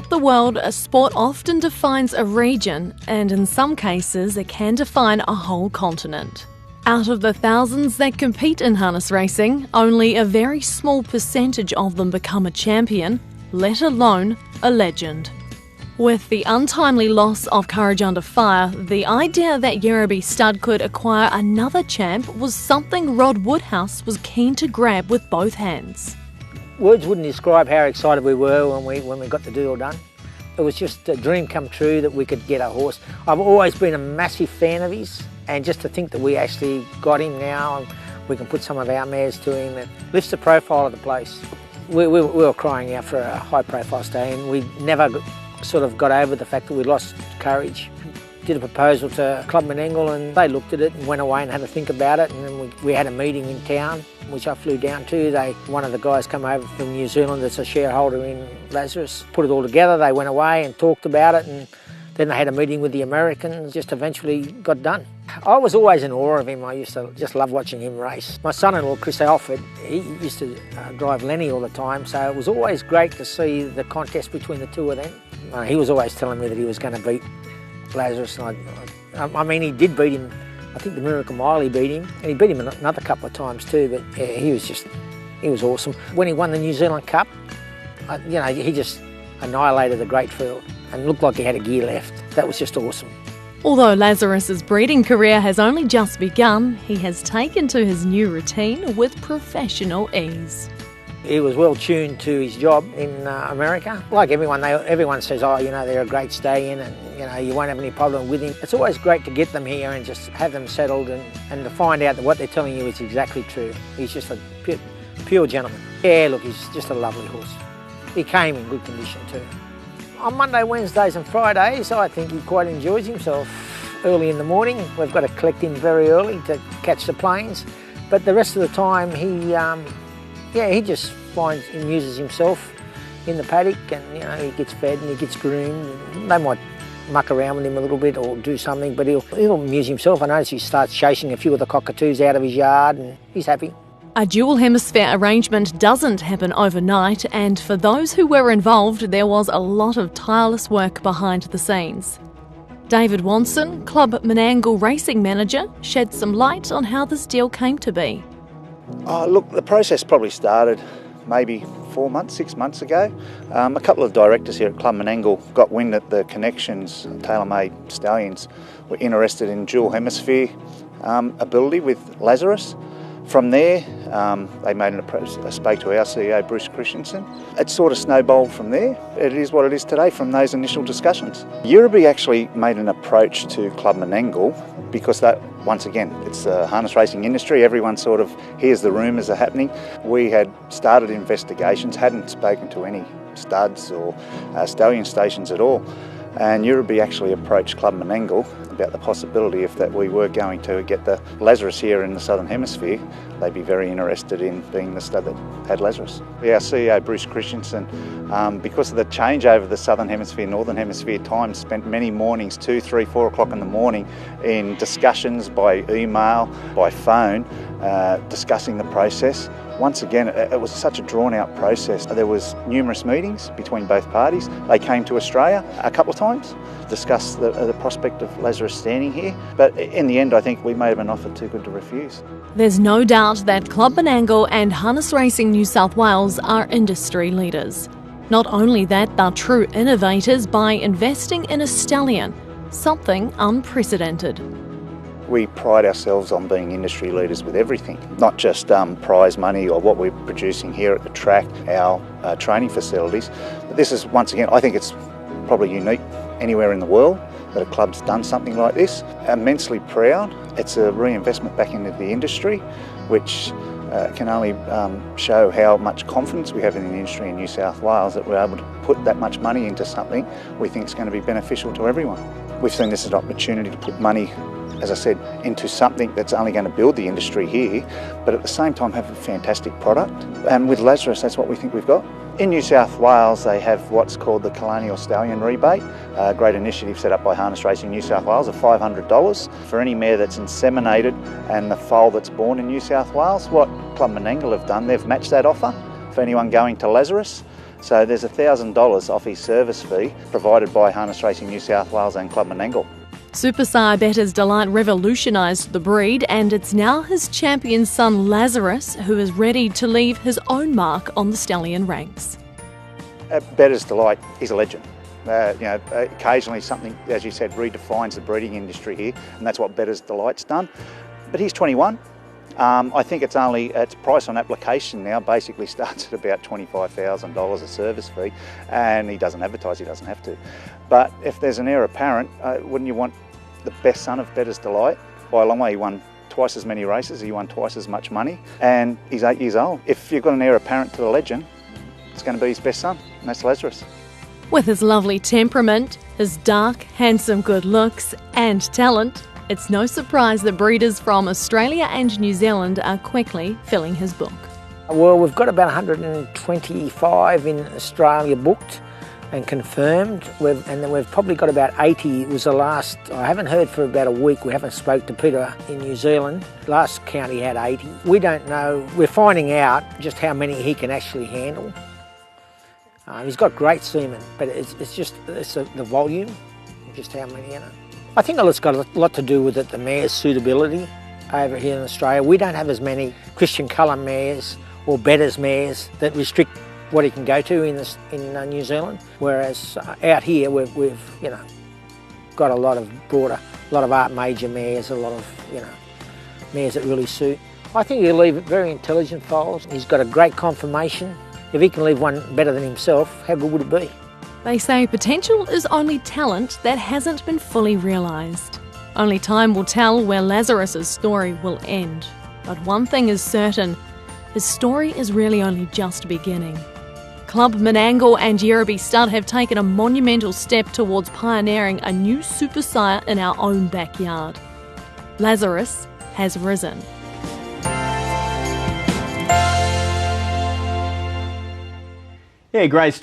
Throughout the world, a sport often defines a region, and in some cases it can define a whole continent. Out of the thousands that compete in harness racing, only a very small percentage of them become a champion, let alone a legend. With the untimely loss of Courage Under Fire, the idea that Yirribee stud could acquire another champ was something Rod Woodhouse was keen to grab with both hands. Words wouldn't describe how excited we were when we got the deal done. It was just a dream come true that we could get a horse. I've always been a massive fan of his, and just to think that we actually got him now and we can put some of our mares to him, it lifts the profile of the place. We were crying out for a high profile stay, and we never sort of got over the fact that we lost Courage. Did a proposal to Club Menangle and they looked at it and went away and had to think about it, and then we had a meeting in town which I flew down to. One of the guys come over from New Zealand that's a shareholder in Lazarus, put it all together. They went away and talked about it, and then they had a meeting with the Americans, just eventually got done. I was always in awe of him. I used to just love watching him race. My son-in-law, Chris Alford, he used to drive Lenny all the time, so it was always great to see the contest between the two of them. He was always telling me that he was going to beat Lazarus, and I mean, he did beat him. I think the Miracle Mile he beat him, and he beat him another couple of times too, but yeah, he was awesome. When he won the New Zealand Cup, he just annihilated the great field and looked like he had a gear left. That was just awesome. Although Lazarus's breeding career has only just begun, he has taken to his new routine with professional ease. He was well tuned to his job in America. Like everyone says, they're a great stay-in and, you won't have any problem with him. It's always great to get them here and just have them settled and to find out that what they're telling you is exactly true. He's just a pure gentleman. Yeah, look, he's just a lovely horse. He came in good condition too. On Monday, Wednesdays and Fridays, I think he quite enjoys himself early in the morning. We've got to collect him very early to catch the planes. But the rest of the time, he just amuses himself in the paddock, and he gets fed and he gets groomed. They might muck around with him a little bit or do something, but he'll amuse himself. I notice he starts chasing a few of the cockatoos out of his yard, and he's happy. A dual hemisphere arrangement doesn't happen overnight, and for those who were involved, there was a lot of tireless work behind the scenes. David Wanson, Club Menangle racing manager, shed some light on how this deal came to be. Look, the process probably started maybe 4 months, 6 months ago. A couple of directors here at Club Menangle got wind that the Connections tailor-made stallions were interested in dual hemisphere ability with Lazarus. From there, they made an approach. I spoke to our CEO, Bruce Christensen. It sort of snowballed from there. It is what it is today from those initial discussions. Yirribee actually made an approach to Club Menangle because that, once again, it's the harness racing industry. Everyone sort of hears the rumours are happening. We had started investigations, hadn't spoken to any studs or stallion stations at all. And Yirribee actually approached Club Menangle about the possibility if that we were going to get the Lazarus here in the Southern Hemisphere, they'd be very interested in being the stud that had Lazarus. Our CEO, Bruce Christensen, because of the change over the Southern Hemisphere, Northern Hemisphere time, spent many mornings, 2, 3, 4 o'clock in the morning, in discussions by email, by phone, discussing the process. Once again, it was such a drawn-out process. There was numerous meetings between both parties. They came to Australia a couple of times, discussed the prospect of Lazarus standing here. But in the end, I think we made him an offer too good to refuse. There's no doubt that Club Menangle and Harness Racing New South Wales are industry leaders. Not only that, they're true innovators by investing in a stallion, something unprecedented. We pride ourselves on being industry leaders with everything, not just prize money or what we're producing here at the track, our training facilities. But this is, once again, I think it's probably unique anywhere in the world that a club's done something like this. Immensely proud. It's a reinvestment back into the industry, which can only show how much confidence we have in the industry in New South Wales that we're able to put that much money into something we think is going to be beneficial to everyone. We've seen this as an opportunity to put money, as I said, into something that's only going to build the industry here, but at the same time have a fantastic product. And with Lazarus, that's what we think we've got. In New South Wales, they have what's called the Colonial Stallion Rebate, a great initiative set up by Harness Racing New South Wales of $500 for any mare that's inseminated and the foal that's born in New South Wales. What Club Menangle have done, they've matched that offer for anyone going to Lazarus. So there's $1,000 off his service fee provided by Harness Racing New South Wales and Club Menangle. Super Sire Bettor's Delight revolutionised the breed, and it's now his champion son Lazarus who is ready to leave his own mark on the stallion ranks. Bettor's Delight is a legend. Occasionally something, as you said, redefines the breeding industry here, and that's what Bettor's Delight's done. But he's 21. I think its price on application now basically starts at about $25,000 a service fee, and he doesn't advertise, he doesn't have to. But if there's an heir apparent, wouldn't you want the best son of Bettor's Delight? By a long way, he won twice as many races, he won twice as much money, and he's 8 years old. If you've got an heir apparent to the legend, it's going to be his best son, and that's Lazarus. With his lovely temperament, his dark, handsome good looks and talent, it's no surprise that breeders from Australia and New Zealand are quickly filling his book. Well, we've got about 125 in Australia booked and confirmed, and then we've probably got about 80. It was the last, I haven't heard for about a week. We haven't spoke to Peter in New Zealand. Last count he had 80. We don't know, we're finding out just how many he can actually handle. He's got great semen, but it's the volume, just how many, I think it's got a lot to do with it, the mare's suitability over here in Australia. We don't have as many Christian colour mares or Bettor's mares that restrict what he can go to in New Zealand, whereas out here we've got a lot of broader, a lot of art major mares, a lot of mares that really suit. I think he'll leave very intelligent foals. He's got a great conformation. If he can leave one better than himself, how good would it be? They say potential is only talent that hasn't been fully realised. Only time will tell where Lazarus's story will end. But one thing is certain, his story is really only just beginning. Club Menangle and Yirribee Stud have taken a monumental step towards pioneering a new super sire in our own backyard. Lazarus has risen. Yeah, great story.